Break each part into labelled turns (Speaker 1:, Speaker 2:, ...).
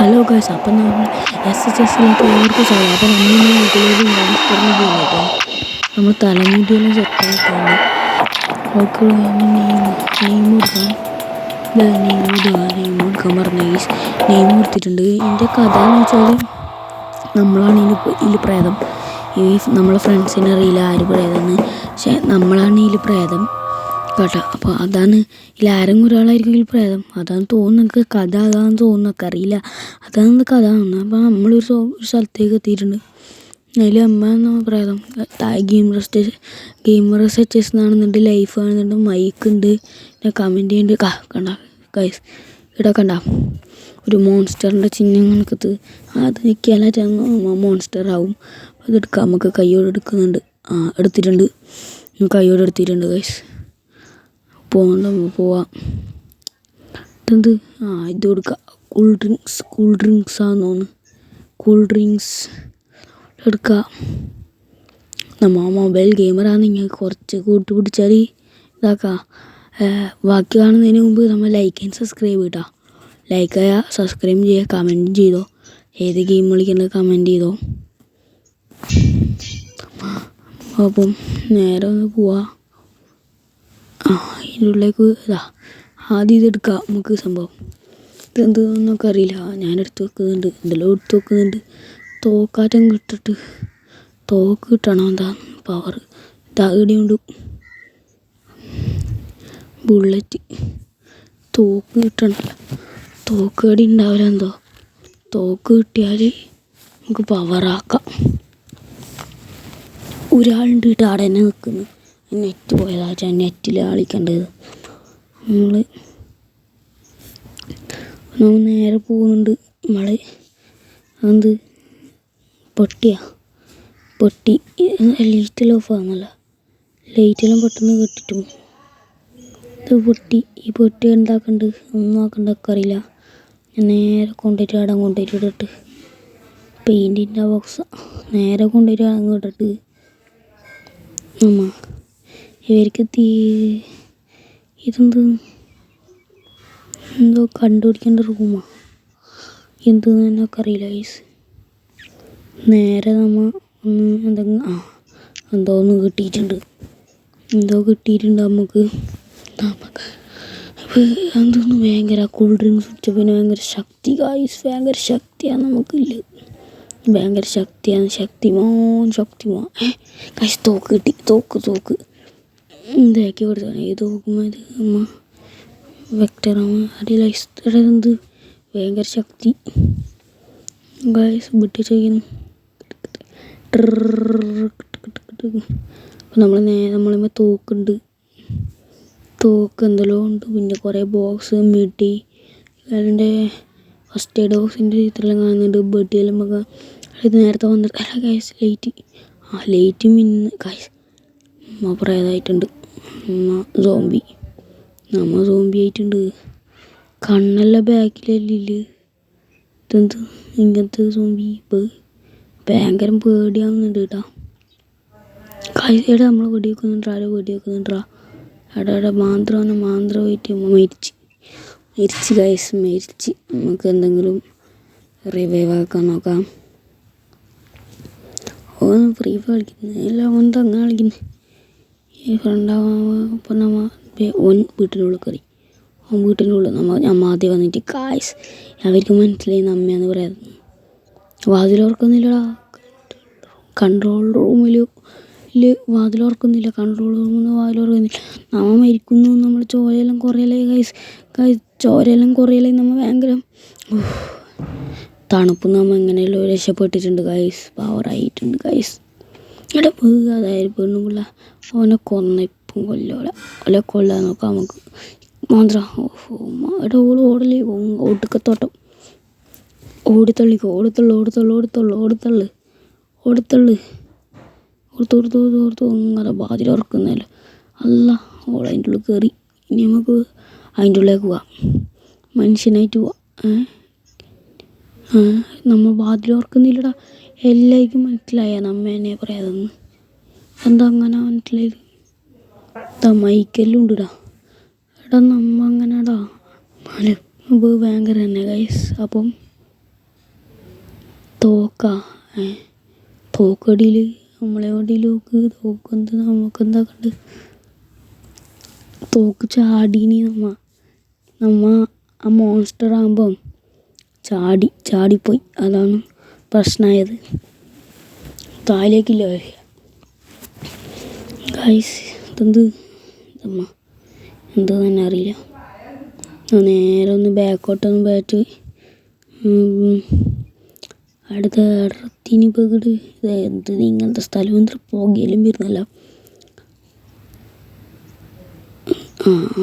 Speaker 1: Hello guys, അപ്പം നമ്മൾ SHSലേക്ക് ഏവർക്കും സ്വാഗതം. അപ്പോൾ നമ്മളിന്ന് ഇതിലൊരു മോൺസ്റ്ററിന് ഗെയിം കേട്ടോ. നമ്മൾ തലമുടിയെല്ലാം സെറ്റാക്കാണ്ട് അവർക്ക് നെയിം കൊടുക്കാം. നെയിം കൊടുക്കാൻ പറഞ്ഞ നെയിം കൊടുത്തിട്ടുണ്ട്. ഇതിൻ്റെ കഥ എന്ന് വെച്ചാൽ നമ്മളാണ് ഇതിൽ പ്രേതം. ഈ നമ്മളെ ഫ്രണ്ട്സിനെ അറിയില്ല ആര് പ്രേതമെന്ന്, പക്ഷെ നമ്മളാണ് ഇതിൽ പ്രേതം കേട്ടോ. അപ്പോൾ അതാണ് ഇതിലാരെങ്കിലും ഒരാളായിരിക്കും ഇതിൽ പ്രേതം. അതാണ് തോന്നുന്നു, എനിക്ക് കഥ അതാണെന്ന് തോന്നുന്നു, ഒക്കെ അറിയില്ല. അതാണ് കഥ തോന്നുന്നത്. അപ്പോൾ നമ്മളൊരു സ്ഥലത്തേക്ക് എത്തിയിട്ടുണ്ട്. അതിൽ അമ്മ എന്ന പ്രേതം ഗെയിമർ സെറ്റേഴ്സ് എന്നാണെന്നുണ്ട്, ലൈഫ് ആണെന്നുണ്ട്, മൈക്ക് ഉണ്ട്, പിന്നെ കമൻറ്റ് ചെയ്യുന്നുണ്ട്. കണ്ട ഗൈസ്, ഇവിടെ കണ്ട ഒരു മോൺസ്റ്ററിൻ്റെ ചിഹ്നം കണക്കത്ത് അത് നിൽക്കാനായിട്ട് മോൺസ്റ്റർ ആവും. അതെടുക്കാം, നമുക്ക് കയ്യോടെ എടുക്കുന്നുണ്ട്. എടുത്തിട്ടുണ്ട്, കയ്യോടെ എടുത്തിട്ടുണ്ട് ഗൈസ്. പോവാം. ഇതെന്ത് ഇത് കൊടുക്കാം. കൂൾ ഡ്രിങ്ക്സ് ആണെന്ന് തോന്നുന്നു. കൂൾ ഡ്രിങ്ക്സ് എടുക്കാം. മൊബൈൽ ഗെയിമറാണ്, നിങ്ങൾക്ക് കുറച്ച് കൂട്ടുപിടിച്ചാൽ ഇതാക്കാം. ബാക്കി കാണുന്നതിന് മുമ്പ് നമ്മൾ ലൈക്ക് ആൻഡ് സബ്സ്ക്രൈബ് ചെയ്താ. ലൈക്ക് ചെയ്യുക, സബ്സ്ക്രൈബ് ചെയ്യുക, കമൻറ്റ് ചെയ്തോ. ഏത് ഗെയിം കളിക്കുന്നത് കമൻറ്റ് ചെയ്തോ. അപ്പം നേരെ ഒന്ന് പോവാം. ഇതിൻ്റെ ഉള്ളിലേക്ക് ആദ്യം ഇതെടുക്കാം നമുക്ക്. സംഭവം ഇതെന്തെന്നൊക്കെ അറിയില്ല. ഞാനെടുത്ത് വെക്കുന്നുണ്ട്, എന്തെല്ലാം എടുത്ത് വെക്കുന്നുണ്ട്. തോക്കാറ്റം കിട്ടിട്ട് തോക്ക് കിട്ടണം. എന്താ പവർ ഇവിടെയുണ്ട്. ബുള്ളറ്റ് തോക്ക് കിട്ടണമല്ലോ. തോക്ക് കടി ഉണ്ടാവില്ല. എന്തോ തോക്ക് കിട്ടിയാൽ നമുക്ക് പവറാക്കാം. ഒരാളുണ്ട് കേട്ടോ അവിടെ തന്നെ നിൽക്കുന്നു. നെറ്റ് പോയതാ, നെറ്റിൽ കളിക്കേണ്ടത്. നമ്മൾ നേരെ പോകുന്നുണ്ട്. അത് പൊട്ടി ലൈറ്റെല്ലാം ഓഫ് ആകുന്നല്ല. ലൈറ്റെല്ലാം പെട്ടെന്ന് കെട്ടിട്ട് പോകും. ഇത് പൊട്ടി. ഈ പൊട്ടി എന്താക്കണ്ട് ഒന്നും ആക്കണ്ടൊക്കെ അറിയില്ല. ഞാൻ നേരെ കൊണ്ടുപോയിട്ട് അവിടെ കൊണ്ടുപോയിട്ട് ഇട്ടിട്ട് പെയിൻറ്റിൻ്റെ ബോക്സ് നേരെ കൊണ്ടുപോയിട്ട് അങ്ങ് ഇട്ടിട്ട് ഇവർക്ക് എന്തോ കണ്ടുപിടിക്കേണ്ട റൂമാണ്. എന്തെന്ന് എന്നൊക്കെ അറിയില്ല ഗൈസ്. നേരെ എന്തോ ഒന്ന് കിട്ടിയിട്ടുണ്ട്. നമുക്ക് എന്തോന്ന് ഭയങ്കര കൂൾ ഡ്രിങ്ക്സ് കുടിച്ച പിന്നെ ഭയങ്കര ശക്തി ഗൈസ്. ഭയങ്കര ശക്തിയാണ് നമുക്കില്ല. ഭയങ്കര ശക്തിയാണ്. ശക്തിമാൻ ഗൈസ്. തോക്ക് കിട്ടി. തോക്ക് ഇതാക്കി കൊടുത്താണ്. ഏത് തോക്കുമ്പോൾ ഇത് വെക്ടറാണ് അറിയില്ല. എന്ത് ഭയങ്കര ശക്തി ഗൈസ്. വിട്ട് ചെയ്യുന്നു. അപ്പം നമ്മളിപ്പോൾ തോക്കുണ്ട്. തോക്ക് എന്തെല്ലോ ഉണ്ട്. പിന്നെ കുറേ ബോക്സ് മിഡി അതിൻ്റെ ഫസ്റ്റ് എയ്ഡ് ബോക്സിൻ്റെ ചിത്രമെല്ലാം കാണുന്നുണ്ട്. ബെഡിയെല്ലാം നമുക്ക് ഇത് നേരത്തെ വന്നിട്ട് അല്ല ഗൈസ്. ലൈറ്റ് മിന്ന് ഗൈസ്. പ്രേതമായിട്ടുണ്ട്. സോംബി ആയിട്ടുണ്ട്. കണ്ണെല്ലാം ബാക്കിലല്ലേ. ഇതെന്ത് ഇങ്ങനത്തെ സോംബി? ഭയങ്കര പേടിയാവുന്നുണ്ട് കേട്ടോ. നമ്മളെ വെടി വെക്കുന്നുണ്ടാ. അവിടെ മാന്ത്രമായിട്ട് മരിച്ച് ഗൈസ്. നമുക്ക് എന്തെങ്കിലും റിവൈവ് ആക്കാൻ നോക്കാം. ഫ്രീ ഫയർ കളിക്കുന്നത് എല്ലാം അങ്ങനെ കളിക്കുന്നത്. ഈ ഫ്രണ്ടാവുമ്പോൾ വീട്ടിനുള്ളിൽ കയറി. വീട്ടിനുള്ളിൽ നമ്മൾ ആദ്യം വന്നിട്ട് ഗൈസ് അവർക്ക് മനസ്സിലായി നമ്മയാന്ന് പറയാം. വാതിലോർക്കുന്നില്ലടാ. കൺട്രോൾ റൂമിൽ വാതിലോർക്കുന്നില്ല. കൺട്രോൾ റൂമിൽ വാതിലോർക്കുന്നില്ല. നമ്മ മരിക്കുന്നു. നമ്മൾ ചോരയെല്ലാം കുറയലായി ഗൈസ്. ചോരയെല്ലാം കുറയലായി. നമ്മൾ ഭയങ്കര തണുപ്പ്. നമ്മൾ എങ്ങനെയല്ലോ രക്ഷപ്പെട്ടിട്ടുണ്ട് ഗൈസ്. പവറായിട്ടുണ്ട് ഗൈസ്. ഇവിടെ അതായത് പെണ്ണുപിള്ള അവനെ കൊന്നിപ്പം കൊല്ലാൻ നോക്കാം നമുക്ക്. മാത്രം ഇവിടെ ഓടലേ ഒടുക്കത്തോട്ടം. ഓടുത്തള്ളു അങ്ങനെ വാതിലോർക്കുന്നല്ലോ. അല്ല അതിൻ്റെ ഉള്ളിൽ കയറി. ഇനി നമുക്ക് അതിൻ്റെ ഉള്ളിലേക്ക് പോവാം. മനുഷ്യനായിട്ട് പോവാം. നമ്മൾ വാതിലോർക്കുന്നില്ലടാ. എല്ലാവർക്കും മനസ്സിലായ നമ്മ എന്നെ പറയാതെന്ന്. എന്താ അങ്ങനെ മനസ്സിലായത്? മൈക്കെല്ലാം ഉണ്ടിടാ. നമ്മ അങ്ങനെടാ ഭയങ്കര തന്നെ ഗൈസ്. അപ്പം തോക്കാ തോക്കടിയിൽ നമ്മളെ വണ്ടിയിൽ തോക്കെന്ത് നമുക്കെന്താ കണ്ട് തോക്ക് ചാടീനി നമ്മ ആ മോൺസ്റ്റർ ആകുമ്പം ചാടിപ്പോയി. അതാണ് പ്രശ്നമായത്. താഴേക്കില്ല ഗൈസ്. ഇതെന്ത് അമ്മ എന്ത് തന്നെ അറിയില്ല. നേരെ ഒന്ന് ബാക്കോട്ടൊന്ന് ബാറ്റ് അടുത്ത ഇടത്തിന് പകട്. എന്ത് ഇങ്ങനത്തെ സ്ഥലം എന്തൊരു പുകയിലും വരുന്നല്ല.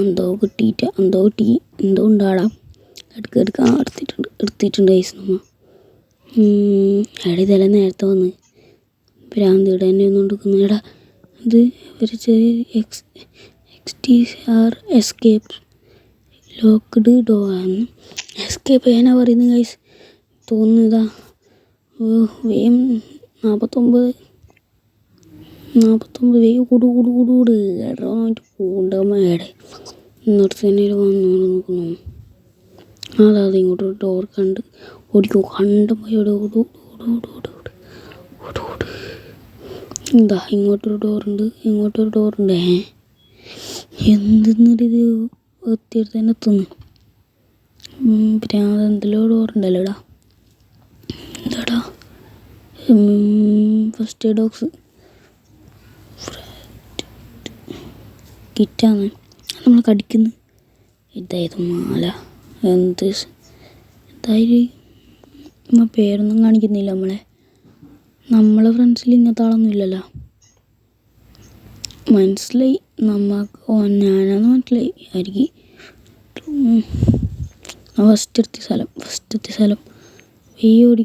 Speaker 1: എന്തോ കിട്ടിയിട്ട് എന്തോ ഉണ്ടാടാം. എടുക്കാൻ എടുത്തിട്ടുണ്ട് ഗൈസ് നമ്മ. ഇതെല്ലാം നേരത്തെ വന്ന് ഭ്രാന്തിയുടെ തന്നെ ഒന്നും കൊടുക്കുന്നു. ഇത് ഒരു ചെറിയ XTR എസ്കേപ്പ് ലോക്ക്ഡ് ഡോറാണ്. എസ്കേപ്പ് ചെയ്യാനാ പറയുന്നത് ഗൈസ്. തോന്നുന്നതാ വേം 49 വേഗം കൂടു ഇടറായിട്ട് പോകണ്ടമ്മയുടെ എന്നിട്ട് തന്നെ വന്നു നോക്കുന്നു. അതായത് ഇങ്ങോട്ട് ഡോർ ഓടിക്കോ പോയി ഓട്. എന്താ ഇങ്ങോട്ടൊരു ഡോറുണ്ട്. എന്തെന്നൊരിത് എത്തിയിട്ട് തന്നെ എത്തുന്നു. പിന്നെ എന്തെല്ലോ ഡോറുണ്ടല്ലോടാ. എന്താടാ ഫസ്റ്റ് എയ്ഡ് ബോക്സ് കിറ്റാണ് നമ്മൾ കടിക്കുന്നത്. ഇതായത് മാല എന്തായാലും പേരൊന്നും കാണിക്കുന്നില്ല. നമ്മളെ ഫ്രണ്ട്സിൽ ഇങ്ങനത്തെ ആളൊന്നും ഇല്ലല്ലോ. മനസ്സിലായി ഞാനാന്ന് മനസ്സിലായി ആയിരിക്കും. ഫസ്റ്റ് എത്തിയ സ്ഥലം ഓടിക്കും.